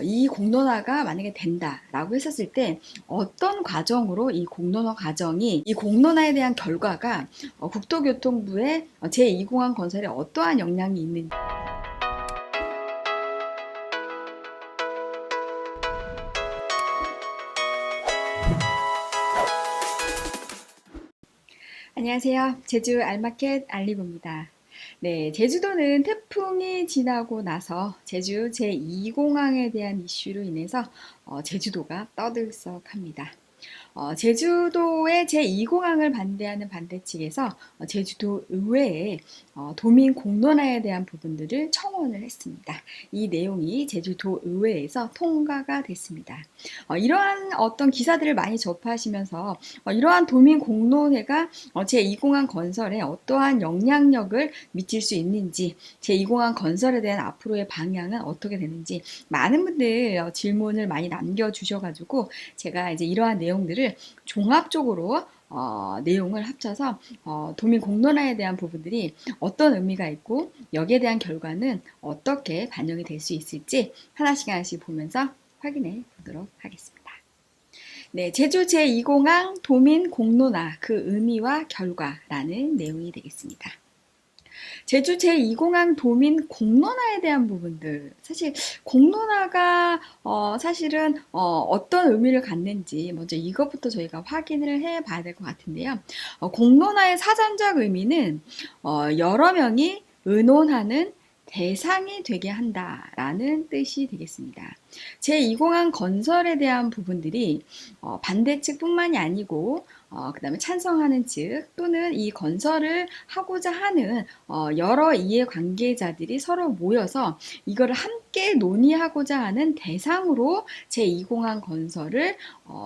이 공론화가 만약에 된다라고 했었을 때 어떤 과정으로 이 공론화 과정이 이 공론화에 대한 결과가 국토교통부의 제2공항 건설에 어떠한 영향이 있는지. 안녕하세요. 제주 알마켓 알리브입니다. 네, 제주도는 태풍이 지나고 나서 제주 제2공항에 대한 이슈로 인해서 제주도가 떠들썩합니다. 제주도의 제2공항을 반대하는 반대측에서 제주도 의회에 도민 공론화에 대한 부분들을 청원을 했습니다. 이 내용이 제주도 의회에서 통과가 됐습니다. 이러한 어떤 기사들을 많이 접하시면서 이러한 도민 공론회가 제2공항 건설에 어떠한 영향력을 미칠 수 있는지, 제2공항 건설에 대한 앞으로의 방향은 어떻게 되는지 많은 분들 질문을 많이 남겨주셔가지고 제가 이제 이러한 내용들을 종합적으로 내용을 합쳐서 도민 공론화에 대한 부분들이 어떤 의미가 있고 여기에 대한 결과는 어떻게 반영이 될 수 있을지 하나씩 하나씩 보면서 확인해 보도록 하겠습니다. 네, 제주 제2공항 도민 공론화 그 의미와 결과라는 내용이 되겠습니다. 제주 제2공항 도민 공론화에 대한 부분들, 사실 공론화가 사실은 어떤 의미를 갖는지 먼저 이것부터 저희가 확인을 해봐야 될 것 같은데요. 공론화의 사전적 의미는 여러 명이 의논하는 대상이 되게 한다라는 뜻이 되겠습니다. 제2공항 건설에 대한 부분들이 반대측뿐만이 아니고 그 다음에 찬성하는 측 또는 이 건설을 하고자 하는 여러 이해관계자들이 서로 모여서 이거를 함께 논의하고자 하는 대상으로 제2공항 건설을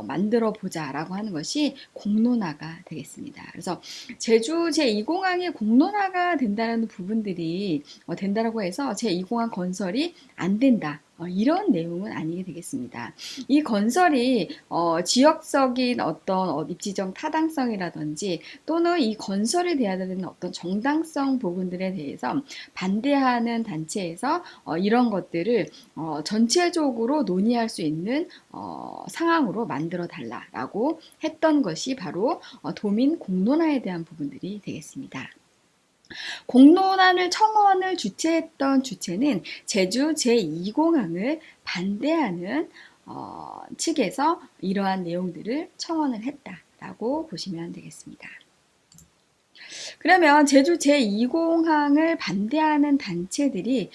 만들어 보자라고 하는 것이 공론화가 되겠습니다. 그래서 제주 제2공항이 공론화가 된다는 부분들이 된다라고 해서 제2공항 건설이 안 된다. 이런 내용은 아니게 되겠습니다. 이 건설이 지역적인 어떤 입지적 타당성이라든지 또는 이 건설에 대해야 되는 어떤 정당성 부분들에 대해서 반대하는 단체에서 이런 것들을 전체적으로 논의할 수 있는 상황으로 만들어 달라라고 했던 것이 바로 도민 공론화에 대한 부분들이 되겠습니다. 공론화를 청원을 주최했던 주체는 제주 제2공항을 반대하는 측에서 이러한 내용들을 청원을 했다라고 보시면 되겠습니다. 그러면 제주 제2공항을 반대하는 단체들이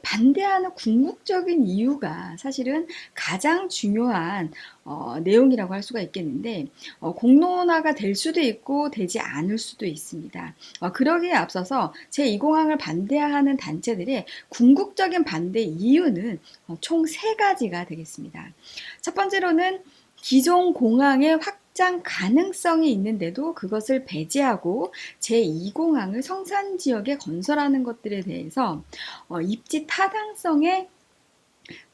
반대하는 궁극적인 이유가 사실은 가장 중요한 내용이라고 할 수가 있겠는데 공론화가 될 수도 있고 되지 않을 수도 있습니다. 그러기에 앞서서 제2공항을 반대하는 단체들의 궁극적인 반대 이유는 총 3가지가 되겠습니다. 첫 번째로는 기존 공항의 확장 가능성이 있는데도 그것을 배제하고 제2공항을 성산 지역에 건설하는 것들에 대해서 입지 타당성에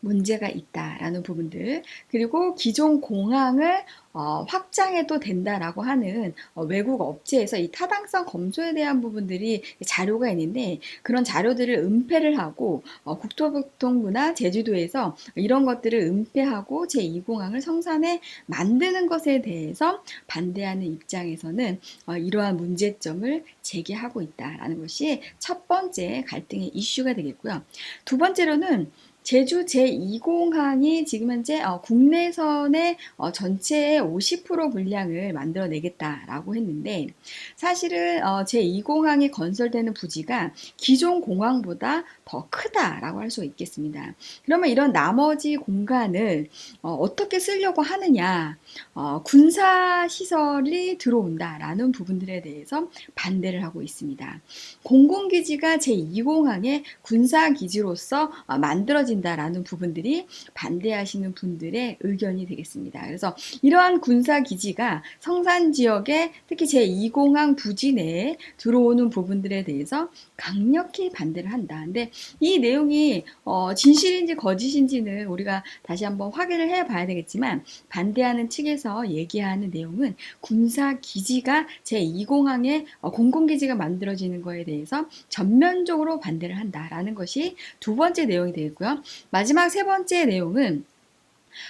문제가 있다라는 부분들, 그리고 기존 공항을 확장해도 된다라고 하는 외국 업체에서 이 타당성 검토에 대한 부분들이 자료가 있는데 그런 자료들을 은폐를 하고 국토교통부나 제주도에서 이런 것들을 은폐하고 제2공항을 성산에 만드는 것에 대해서 반대하는 입장에서는 이러한 문제점을 제기하고 있다라는 것이 첫 번째 갈등의 이슈가 되겠고요. 두 번째로는 제주 제2공항이 지금 현재 국내선의 전체의 50% 분량을 만들어내겠다라고 했는데 사실은 제2공항이 건설되는 부지가 기존 공항보다 더 크다라고 할 수 있겠습니다. 그러면 이런 나머지 공간을 어떻게 쓰려고 하느냐, 군사시설이 들어온다라는 부분들에 대해서 반대를 하고 있습니다. 공공기지가 제2공항의 군사기지로서 만들어진다라는 부분들이 반대하시는 분들의 의견이 되겠습니다. 그래서 이러한 군사기지가 성산 지역에 특히 제2공항 부지 내에 들어오는 부분들에 대해서 강력히 반대를 한다. 근데 이 내용이 진실인지 거짓인지는 우리가 다시 한번 확인을 해봐야 되겠지만 반대하는 측에서 얘기하는 내용은 군사기지가 제2공항의 공공기지가 만들어지는 거에 대해서 전면적으로 반대를 한다라는 것이 두 번째 내용이 되겠고요. 있고요. 마지막 세 번째 내용은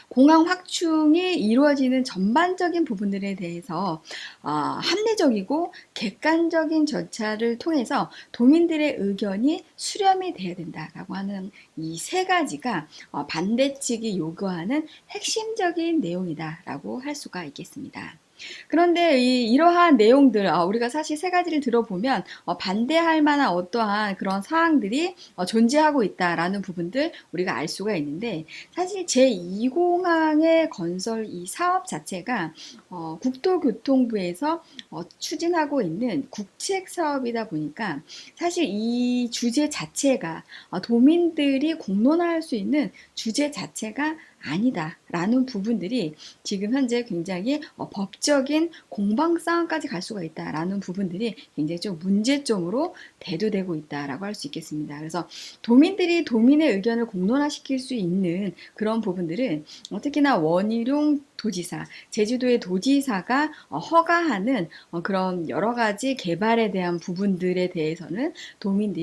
공항 확충이 이루어지는 전반적인 부분들에 대해서 합리적이고 객관적인 절차를 통해서 도민들의 의견이 수렴이 돼야 된다라고 하는 이 세 가지가 반대 측이 요구하는 핵심적인 내용이다라고 할 수가 있겠습니다. 그런데 이러한 내용들, 우리가 사실 세 가지를 들어보면 반대할 만한 어떠한 그런 사항들이 존재하고 있다라는 부분들 우리가 알 수가 있는데, 사실 제2공항의 건설 이 사업 자체가 국토교통부에서 추진하고 있는 국책 사업이다 보니까 사실 이 주제 자체가 도민들이 공론화할 수 있는 주제 자체가 아니다라는 부분들이 지금 현재 굉장히 법적인 공방 싸움까지 갈 수가 있다라는 부분들이 굉장히 좀 문제점으로 대두되고 있다라고 할 수 있겠습니다. 그래서 도민들이 도민의 의견을 공론화시킬 수 있는 그런 부분들은 특히나 원희룡 도지사, 제주도의 도지사가 허가하는 그런 여러 가지 개발에 대한 부분들에 대해서는 도민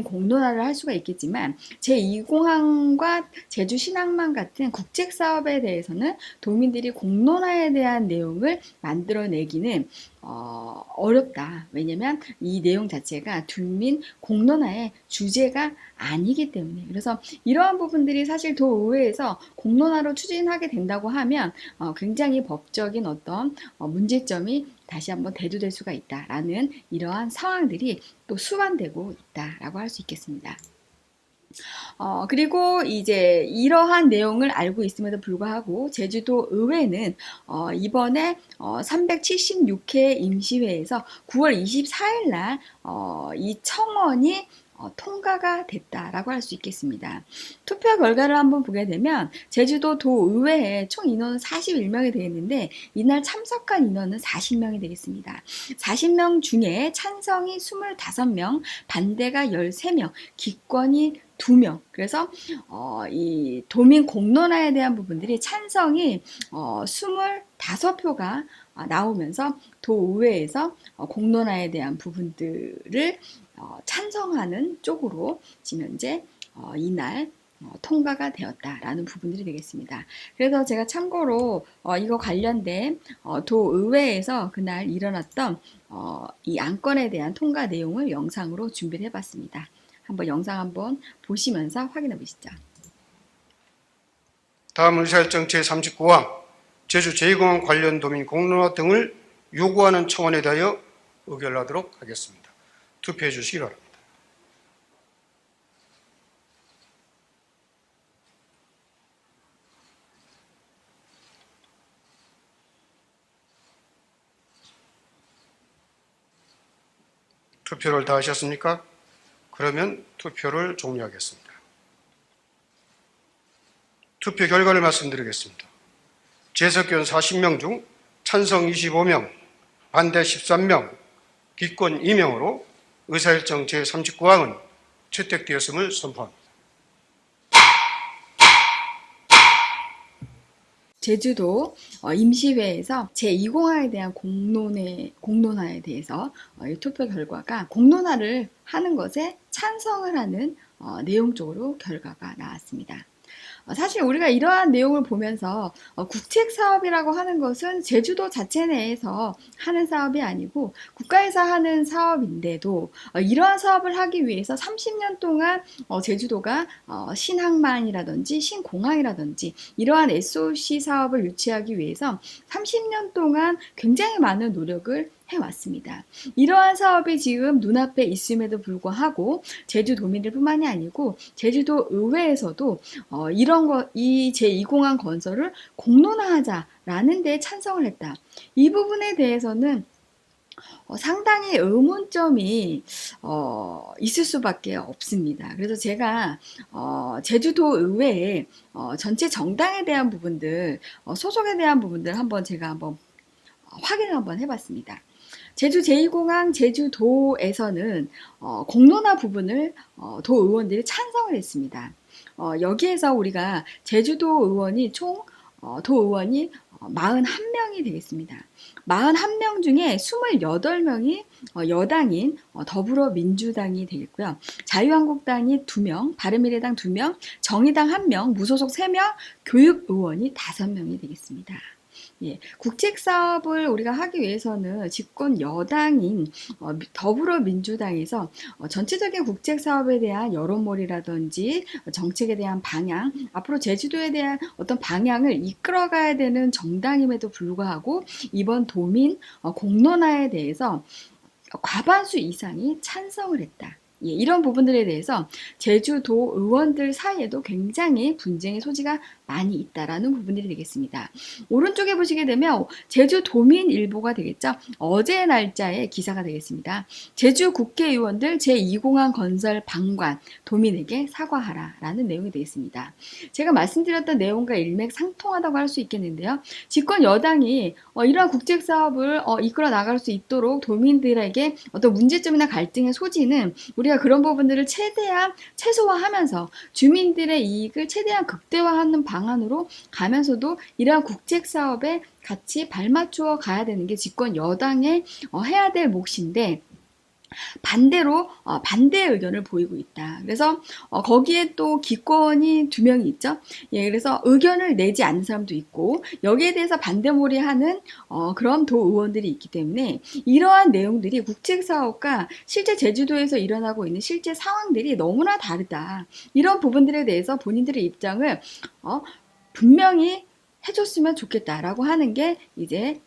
공론화를 할 수가 있겠지만, 제2공항과 제주 신항만 같은 국책 사업에 대해서는 도민들이 공론화에 대한 내용을 만들어내기는 어렵다. 왜냐면 이 내용 자체가 도민 공론화의 주제가 아니기 때문에. 그래서 이러한 부분들이 사실 도의회에서 공론화로 추진하게 된다고 하면 굉장히 법적인 어떤 문제점이 다시 한번 대두될 수가 있다라는 이러한 상황들이 또 수반되고 있다라고 할 수 있겠습니다. 그리고 이제 이러한 내용을 알고 있음에도 불구하고 제주도 의회는 이번에 376회 임시회에서 9월 24일 날 이 청원이 통과가 됐다라고 할 수 있겠습니다. 투표 결과를 한번 보게 되면 제주도 도의회에 총 인원은 41명이 되겠는데, 이날 참석한 인원은 40명이 되겠습니다. 40명 중에 찬성이 25명, 반대가 13명, 기권이 2명. 그래서 이 도민 공론화에 대한 부분들이 찬성이 25표가 나오면서 도의회에서 공론화에 대한 부분들을 찬성하는 쪽으로 지금 현재 이날 통과가 되었다라는 부분들이 되겠습니다. 그래서 제가 참고로 이거 관련된 도의회에서 그날 일어났던 이 안건에 대한 통과 내용을 영상으로 준비를 해봤습니다. 한번 영상 한번 보시면서 확인해 보시죠. 다음 의사일정 제39항 제주 제2공항 관련 도민 공론화 등을 요구하는 청원에 대하여 의결하도록 하겠습니다. 투표해 주시기 바랍니다. 투표를 다 하셨습니까? 그러면 투표를 종료하겠습니다. 투표 결과를 말씀드리겠습니다. 재석견 40명 중 찬성 25명, 반대 13명, 기권 2명으로 의사일정 제39항은 채택되었음을 선포합니다. 제주도 임시회에서 제2공항에 대한 공론화에 대해서 투표 결과가 공론화를 하는 것에 찬성을 하는 내용 쪽으로 결과가 나왔습니다. 사실 우리가 이러한 내용을 보면서 국책 사업이라고 하는 것은 제주도 자체 내에서 하는 사업이 아니고 국가에서 하는 사업인데도 이러한 사업을 하기 위해서 30년 동안 제주도가 신항만이라든지 신공항이라든지 이러한 SOC 사업을 유치하기 위해서 30년 동안 굉장히 많은 노력을 해왔습니다. 이러한 사업이 지금 눈앞에 있음에도 불구하고 제주도민들뿐만이 아니고 제주도 의회에서도 이 제2공항 건설을 공론화하자라는 데 찬성을 했다. 이 부분에 대해서는 상당히 의문점이 있을 수밖에 없습니다. 그래서 제가 제주도 의회의 전체 정당에 대한 부분들, 소속에 대한 부분들 제가 한번 확인을 한번 해봤습니다. 제주 제2공항 제주도에서는 공론화 부분을 도의원들이 찬성을 했습니다. 여기에서 우리가 제주도 의원이 도의원이 41명이 되겠습니다. 41명 중에 28명이 여당인 더불어민주당이 되겠고요. 자유한국당이 2명, 바른미래당 2명, 정의당 1명, 무소속 3명, 교육의원이 5명이 되겠습니다. 예, 국책 사업을 우리가 하기 위해서는 집권 여당인 더불어민주당에서 전체적인 국책 사업에 대한 여론몰이라든지 정책에 대한 방향, 앞으로 제주도에 대한 어떤 방향을 이끌어가야 되는 정당임에도 불구하고 이번 도민 공론화에 대해서 과반수 이상이 찬성을 했다. 예, 이런 부분들에 대해서 제주도 의원들 사이에도 굉장히 분쟁의 소지가 많이 있다라는 부분들이 되겠습니다. 오른쪽에 보시게 되면 제주도민일보가 되겠죠. 어제 날짜의 기사가 되겠습니다. 제주 국회의원들 제2공항 건설 방관 도민에게 사과하라 라는 내용이 되겠습니다. 제가 말씀드렸던 내용과 일맥상통하다고 할 수 있겠는데요. 집권 여당이 이러한 국책 사업을 이끌어 나갈 수 있도록 도민들에게 어떤 문제점이나 갈등의 소지는 우리가 그런 부분들을 최대한 최소화하면서 주민들의 이익을 최대한 극대화하는 방안으로 가면서도 이러한 국책 사업에 같이 발맞추어 가야 되는 게 집권 여당의 해야 될 몫인데 반대로 반대의 의견을 보이고 있다. 그래서 거기에 또 기권이 2명이 있죠. 예, 그래서 의견을 내지 않는 사람도 있고 여기에 대해서 반대몰이하는 그런 도의원들이 있기 때문에 이러한 내용들이 국책사업과 실제 제주도에서 일어나고 있는 실제 상황들이 너무나 다르다. 이런 부분들에 대해서 본인들의 입장을 분명히 해줬으면 좋겠다라고 하는 게 이제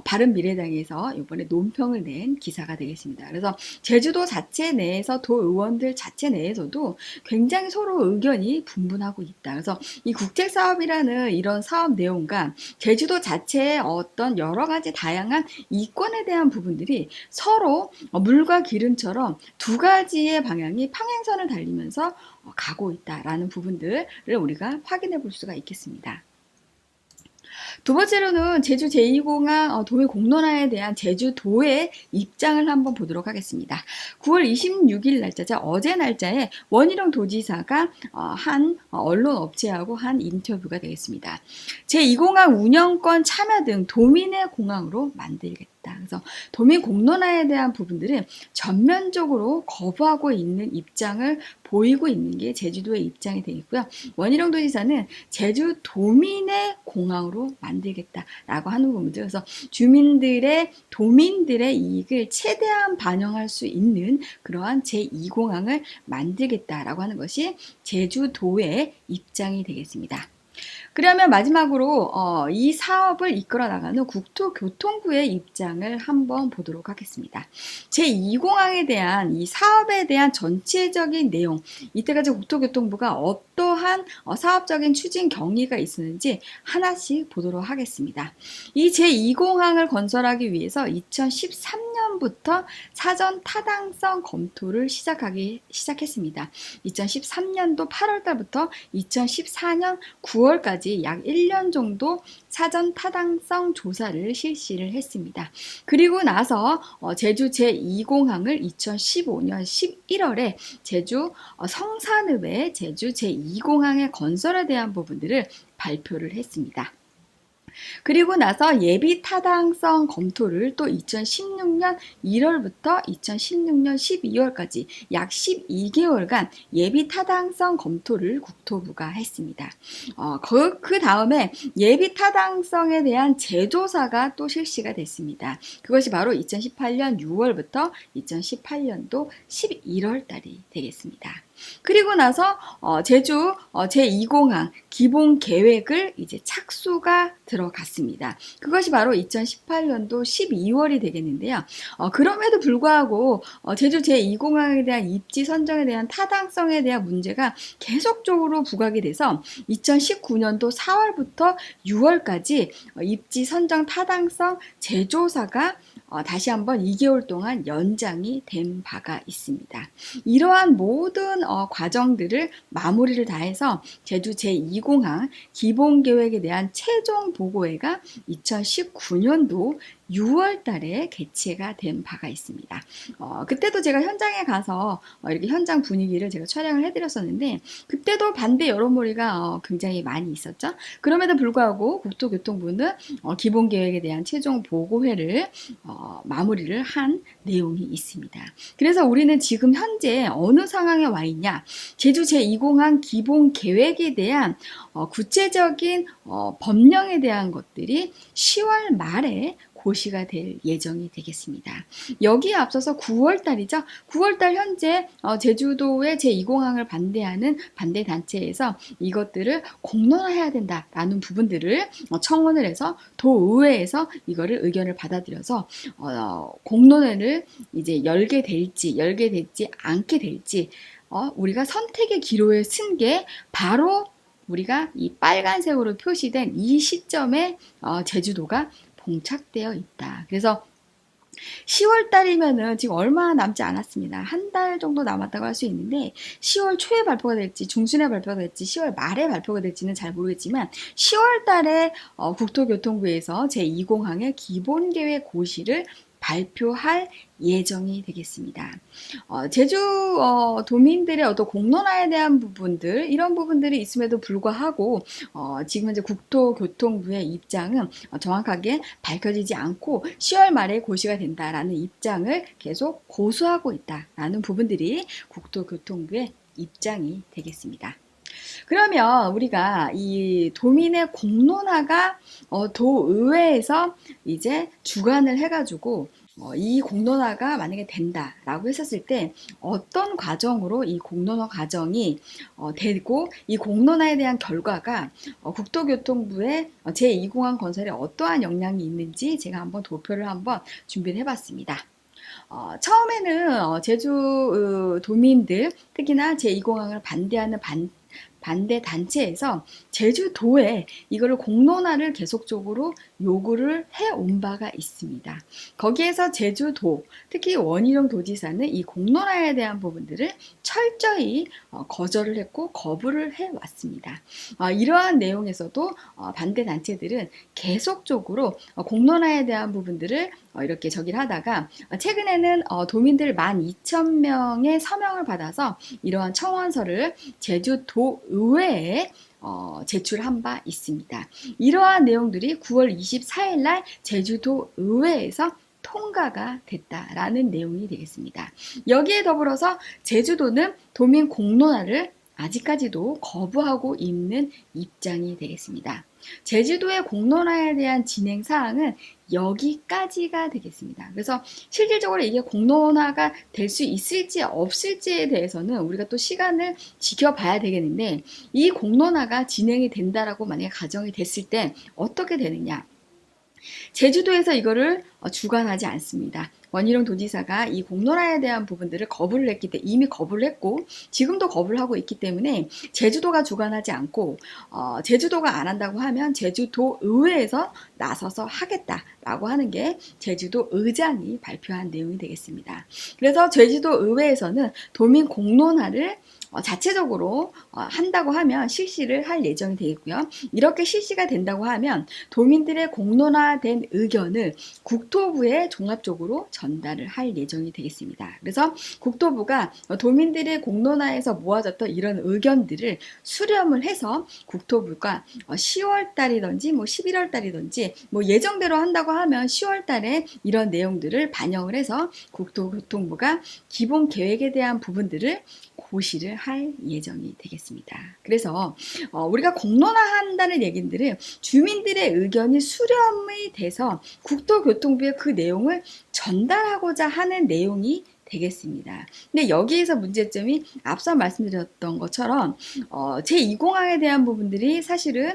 바른미래당에서 이번에 논평을 낸 기사가 되겠습니다. 그래서 제주도 자체 내에서 도의원들 자체 내에서도 굉장히 서로 의견이 분분하고 있다. 그래서 이 국책사업이라는 이런 사업 내용과 제주도 자체의 어떤 여러 가지 다양한 이권에 대한 부분들이 서로 물과 기름처럼 두 가지의 방향이 평행선을 달리면서 가고 있다라는 부분들을 우리가 확인해 볼 수가 있겠습니다. 두 번째로는 제주 제2공항 도민 공론화에 대한 제주도의 입장을 한번 보도록 하겠습니다. 9월 26일 날짜죠. 어제 날짜에 원희룡 도지사가 한 언론 업체하고 한 인터뷰가 되겠습니다. 제2공항 운영권 참여 등 도민의 공항으로 만들겠다. 그래서 도민 공론화에 대한 부분들은 전면적으로 거부하고 있는 입장을 보이고 있는 게 제주도의 입장이 되겠고요. 원희룡 도지사는 제주 도민의 공항으로 만들겠다라고 하는 부분들. 그래서 도민들의 이익을 최대한 반영할 수 있는 그러한 제2공항을 만들겠다라고 하는 것이 제주도의 입장이 되겠습니다. 그러면 마지막으로 이 사업을 이끌어 나가는 국토교통부의 입장을 한번 보도록 하겠습니다. 제2공항에 대한 이 사업에 대한 전체적인 내용, 이때까지 국토교통부가 어떠한 사업적인 추진 경위가 있었는지 하나씩 보도록 하겠습니다. 이 제2공항을 건설하기 위해서 2013년부터 사전 타당성 검토를 시작했습니다. 2013년도 8월 달부터 2014년 9월까지 약 1년 정도 사전 타당성 조사를 실시를 했습니다. 그리고 나서 제주 제2공항을 2015년 11월에 제주 성산읍의 제주 제2공항의 건설에 대한 부분들을 발표를 했습니다. 그리고 나서 예비 타당성 검토를 또 2016년 1월부터 2016년 12월까지 약 12개월간 예비 타당성 검토를 국토부가 했습니다. 그 다음에 예비 타당성에 대한 재조사가 또 실시가 됐습니다. 그것이 바로 2018년 6월부터 2018년도 11월 달이 되겠습니다. 그리고 나서 제주 제2공항 기본 계획을 이제 착수가 들어갔습니다. 그것이 바로 2018년도 12월이 되겠는데요. 그럼에도 불구하고 제주 제2공항에 대한 입지 선정에 대한 타당성에 대한 문제가 계속적으로 부각이 돼서 2019년도 4월부터 6월까지 입지 선정 타당성 재조사가 다시 한번 2개월 동안 연장이 된 바가 있습니다. 이러한 모든 과정들을 마무리를 다해서 제주 제2공항 기본계획에 대한 최종 보고회가 2019년도 6월 달에 개최가 된 바가 있습니다. 그때도 제가 현장에 가서 이렇게 현장 분위기를 제가 촬영을 해드렸었는데 그때도 반대 여론몰이가 굉장히 많이 있었죠. 그럼에도 불구하고 국토교통부는 기본계획에 대한 최종 보고회를 마무리를 한 내용이 있습니다. 그래서 우리는 지금 현재 어느 상황에 와 있냐? 제주 제2공항 기본계획에 대한 구체적인 법령에 대한 것들이 10월 말에 고시가 될 예정이 되겠습니다. 여기에 앞서서 9월 달이죠. 9월 달 현재 제주도의 제2공항을 반대하는 반대 단체에서 이것들을 공론화해야 된다라는 부분들을 청원을 해서 도의회에서 이거를 의견을 받아들여서 공론회를 이제 열게 될지 않게 될지 우리가 선택의 기로에 쓴 게 바로 우리가 이 빨간색으로 표시된 이 시점에 제주도가 봉착되어 있다. 그래서 10월 달이면은 지금 얼마 남지 않았습니다. 한 달 정도 남았다고 할 수 있는데 10월 초에 발표가 될지 중순에 발표가 될지 10월 말에 발표가 될지는 잘 모르겠지만 10월 달에 국토교통부에서 제2공항의 기본계획 고시를 발표할 예정이 되겠습니다. 제주 도민들의 어떤 공론화에 대한 부분들 이런 부분들이 있음에도 불구하고 지금 현재 국토교통부의 입장은 정확하게 밝혀지지 않고 10월 말에 고시가 된다라는 입장을 계속 고수하고 있다라는 부분들이 국토교통부의 입장이 되겠습니다. 그러면 우리가 이 도민의 공론화가 도의회에서 이제 주관을 해가지고 이 공론화가 만약에 된다라고 했었을 때 어떤 과정으로 이 공론화 과정이 되고 이 공론화에 대한 결과가 국토교통부의 제2공항 건설에 어떠한 영향이 있는지 제가 한번 도표를 한번 준비를 해봤습니다. 처음에는 제주 도민들 특히나 제2공항을 반대하는 반대 단체에서 제주도에 이거를 공론화를 계속적으로 요구를 해온 바가 있습니다. 거기에서 제주도, 특히 원희룡 도지사는 이 공론화에 대한 부분들을 철저히 거절을 했고 거부를 해왔습니다. 이러한 내용에서도 반대 단체들은 계속적으로 공론화에 대한 부분들을 이렇게 저기를 하다가 최근에는 도민들 12,000명의 서명을 받아서 이러한 청원서를 제주도 의회에 제출한 바 있습니다. 이러한 내용들이 9월 24일 날 제주도 의회에서 통과가 됐다라는 내용이 되겠습니다. 여기에 더불어서 제주도는 도민 공론화를 아직까지도 거부하고 있는 입장이 되겠습니다. 제주도의 공론화에 대한 진행 사항은 여기까지가 되겠습니다. 그래서 실질적으로 이게 공론화가 될 수 있을지 없을지에 대해서는 우리가 또 시간을 지켜봐야 되겠는데 이 공론화가 진행이 된다라고 만약에 가정이 됐을 때 어떻게 되느냐? 제주도에서 이거를 주관하지 않습니다. 원희룡 도지사가 이 공론화에 대한 부분들을 거부를 했기 때문에 이미 거부를 했고 지금도 거부를 하고 있기 때문에 제주도가 주관하지 않고 제주도가 안 한다고 하면 제주도 의회에서 나서서 하겠다라고 하는 게 제주도 의장이 발표한 내용이 되겠습니다. 그래서 제주도 의회에서는 도민 공론화를 자체적으로 한다고 하면 실시를 할 예정이 되겠고요. 이렇게 실시가 된다고 하면 도민들의 공론화된 의견을 국토부에 종합적으로 전달을 할 예정이 되겠습니다. 그래서 국토부가 도민들의 공론화에서 모아졌던 이런 의견들을 수렴을 해서 국토부가 10월 달이든지 11월 달이든지 예정대로 한다고 하면 10월 달에 이런 내용들을 반영을 해서 국토교통부가 기본 계획에 대한 부분들을 고시를 할 예정이 되겠습니다. 그래서 우리가 공론화한다는 얘기들은 주민들의 의견이 수렴이 돼서 국토교통부에 그 내용을 전달하고자 하는 내용이 되겠습니다. 근데 여기에서 문제점이 앞서 말씀드렸던 것처럼 제2공항에 대한 부분들이 사실은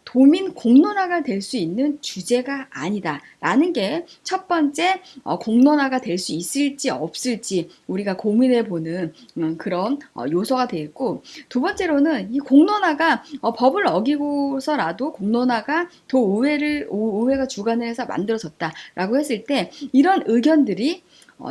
도민 공론화가 될 수 있는 주제가 아니다라는 게 첫 번째 공론화가 될 수 있을지 없을지 우리가 고민해보는 그런 요소가 되겠고 두 번째로는 이 공론화가 법을 어기고서라도 공론화가 의회가 주관을 해서 만들어졌다라고 했을 때 이런 의견들이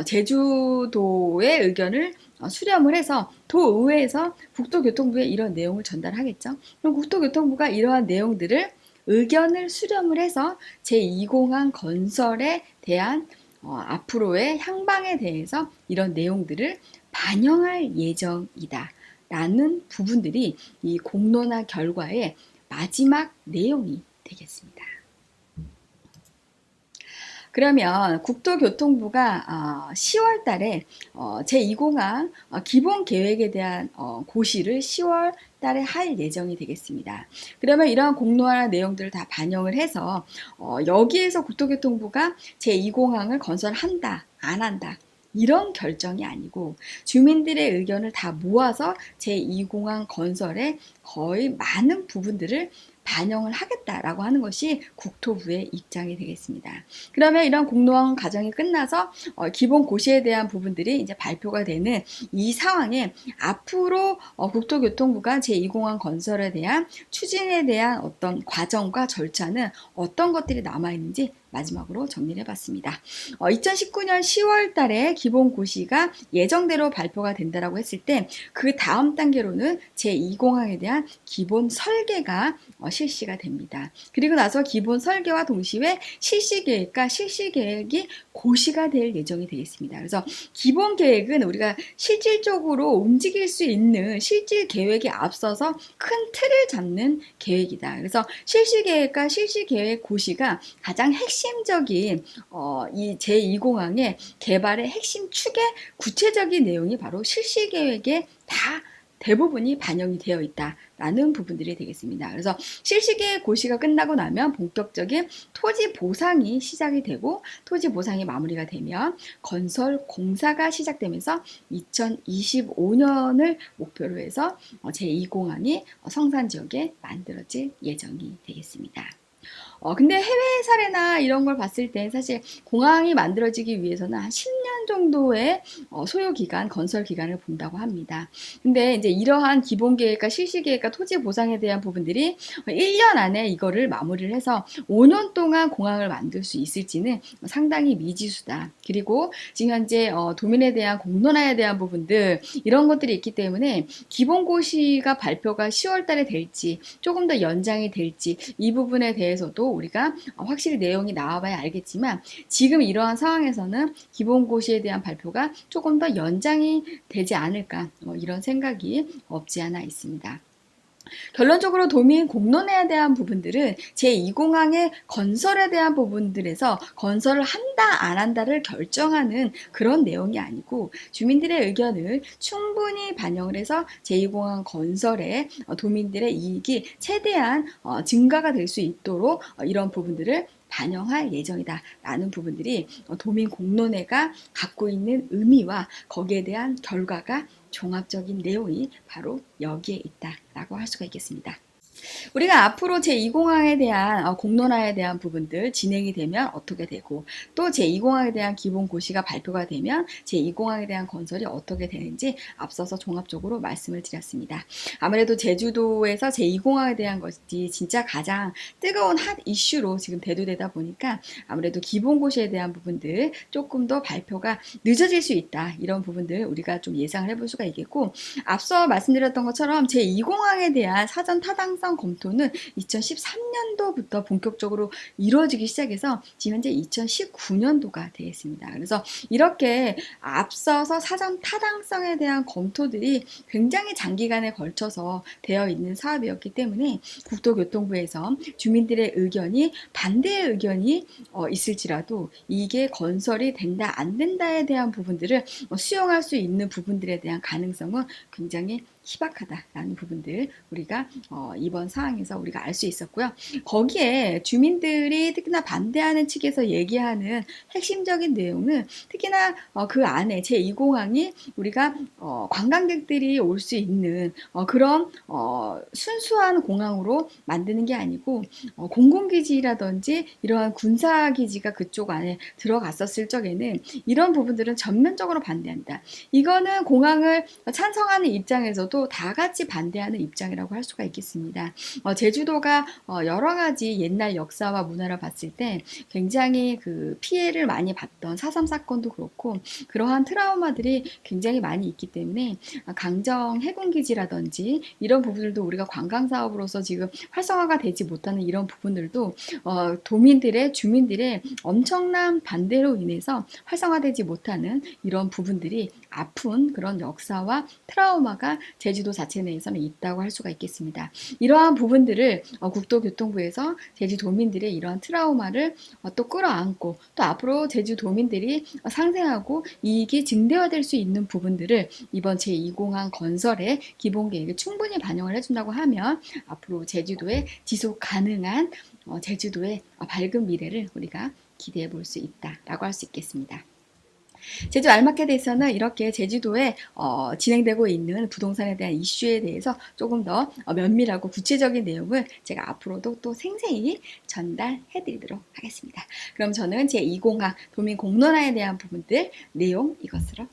제주도의 의견을 수렴을 해서 도의회에서 국토교통부에 이런 내용을 전달하겠죠. 그럼 국토교통부가 이러한 내용들을 의견을 수렴을 해서 제2공항 건설에 대한 앞으로의 향방에 대해서 이런 내용들을 반영할 예정이다 라는 부분들이 이 공론화 결과의 마지막 내용이 되겠습니다. 그러면 국토교통부가 10월 달에 제2공항 기본 계획에 대한 고시를 10월 달에 할 예정이 되겠습니다. 그러면 이러한 공론화 내용들을 다 반영을 해서 여기에서 국토교통부가 제2공항을 건설한다, 안 한다 이런 결정이 아니고 주민들의 의견을 다 모아서 제2공항 건설의 거의 많은 부분들을 반영을 하겠다라고 하는 것이 국토부의 입장이 되겠습니다. 그러면 이런 공론화 과정이 끝나서 기본 고시에 대한 부분들이 이제 발표가 되는 이 상황에 앞으로 국토교통부가 제2공항 건설에 대한 추진에 대한 어떤 과정과 절차는 어떤 것들이 남아있는지 마지막으로 정리를 해봤습니다. 2019년 10월 달에 기본 고시가 예정대로 발표가 된다라고 했을 때 그 다음 단계로는 제2공항에 대한 기본 설계가 실시가 됩니다. 그리고 나서 기본 설계와 동시에 실시계획과 실시계획이 고시가 될 예정이 되겠습니다. 그래서 기본 계획은 우리가 실질적으로 움직일 수 있는 실질 계획에 앞서서 큰 틀을 잡는 계획이다. 그래서 실시계획과 실시계획 고시가 가장 핵심적인 이 제2공항의 개발의 핵심 축의 구체적인 내용이 바로 실시계획에 다 대부분이 반영이 되어 있다라는 부분들이 되겠습니다. 그래서 실시계획 고시가 끝나고 나면 본격적인 토지 보상이 시작이 되고 토지 보상이 마무리가 되면 건설 공사가 시작되면서 2025년을 목표로 해서 제2공항이 성산 지역에 만들어질 예정이 되겠습니다. 근데 해외 사례나 이런 걸 봤을 때 사실 공항이 만들어지기 위해서는 한 10년 정도의 소요 기간, 건설 기간을 본다고 합니다. 근데 이제 이러한 기본 계획과 실시 계획과 토지 보상에 대한 부분들이 1년 안에 이거를 마무리를 해서 5년 동안 공항을 만들 수 있을지는 상당히 미지수다. 그리고 지금 현재 도민에 대한 공론화에 대한 부분들 이런 것들이 있기 때문에 기본 고시가 발표가 10월 달에 될지 조금 더 연장이 될지 이 부분에 대해서도 우리가 확실히 내용이 나와봐야 알겠지만 지금 이러한 상황에서는 기본고시에 대한 발표가 조금 더 연장이 되지 않을까 이런 생각이 없지 않아 있습니다. 결론적으로 도민 공론화에 대한 부분들은 제2공항의 건설에 대한 부분들에서 건설을 한다 안 한다를 결정하는 그런 내용이 아니고 주민들의 의견을 충분히 반영을 해서 제2공항 건설에 도민들의 이익이 최대한 증가가 될 수 있도록 이런 부분들을 반영할 예정이다 라는 부분들이 도민 공론회가 갖고 있는 의미와 거기에 대한 결과가 종합적인 내용이 바로 여기에 있다라고 할 수가 있겠습니다. 우리가 앞으로 제2공항에 대한 공론화에 대한 부분들 진행이 되면 어떻게 되고 또 제2공항에 대한 기본 고시가 발표가 되면 제2공항에 대한 건설이 어떻게 되는지 앞서서 종합적으로 말씀을 드렸습니다. 아무래도 제주도에서 제2공항에 대한 것이 진짜 가장 뜨거운 핫 이슈로 지금 대두되다 보니까 아무래도 기본 고시에 대한 부분들 조금 더 발표가 늦어질 수 있다. 이런 부분들 우리가 좀 예상을 해볼 수가 있겠고 앞서 말씀드렸던 것처럼 제2공항에 대한 사전 타당성 검토는 2013년도부터 본격적으로 이루어지기 시작해서 지금 현재 2019년도가 되겠습니다. 그래서 이렇게 앞서서 사전 타당성에 대한 검토들이 굉장히 장기간에 걸쳐서 되어 있는 사업이었기 때문에 국토교통부에서 주민들의 의견이 반대의 의견이 있을지라도 이게 건설이 된다 안 된다에 대한 부분들을 수용할 수 있는 부분들에 대한 가능성은 굉장히 희박하다라는 부분들 우리가 이번 상황에서 우리가 알 수 있었고요. 거기에 주민들이 특히나 반대하는 측에서 얘기하는 핵심적인 내용은 특히나 그 안에 제2공항이 우리가 관광객들이 올 수 있는 그런 순수한 공항으로 만드는 게 아니고 공공기지라든지 이러한 군사기지가 그쪽 안에 들어갔었을 적에는 이런 부분들은 전면적으로 반대한다. 이거는 공항을 찬성하는 입장에서도 모두 다 같이 반대하는 입장이라고 할 수가 있겠습니다. 제주도가 여러 가지 옛날 역사와 문화를 봤을 때 굉장히 그 피해를 많이 봤던 4.3 사건도 그렇고 그러한 트라우마들이 굉장히 많이 있기 때문에 강정 해군기지라든지 이런 부분들도 우리가 관광사업으로서 지금 활성화가 되지 못하는 이런 부분들도 도민들의 주민들의 엄청난 반대로 인해서 활성화되지 못하는 이런 부분들이 아픈 그런 역사와 트라우마가 제주도 자체 내에서는 있다고 할 수가 있겠습니다. 이러한 부분들을 국토교통부에서 제주도민들의 이러한 트라우마를 또 끌어안고 또 앞으로 제주도민들이 상생하고 이익이 증대화될 수 있는 부분들을 이번 제2공항 건설의 기본계획에 충분히 반영을 해준다고 하면 앞으로 제주도의 지속 가능한 제주도의 밝은 미래를 우리가 기대해 볼 수 있다라고 할 수 있겠습니다. 제주 알마켓에서는 이렇게 제주도에 진행되고 있는 부동산에 대한 이슈에 대해서 조금 더 면밀하고 구체적인 내용을 제가 앞으로도 또 생생히 전달해 드리도록 하겠습니다. 그럼 저는 제2공항 도민 공론화에 대한 부분들 내용 이것으로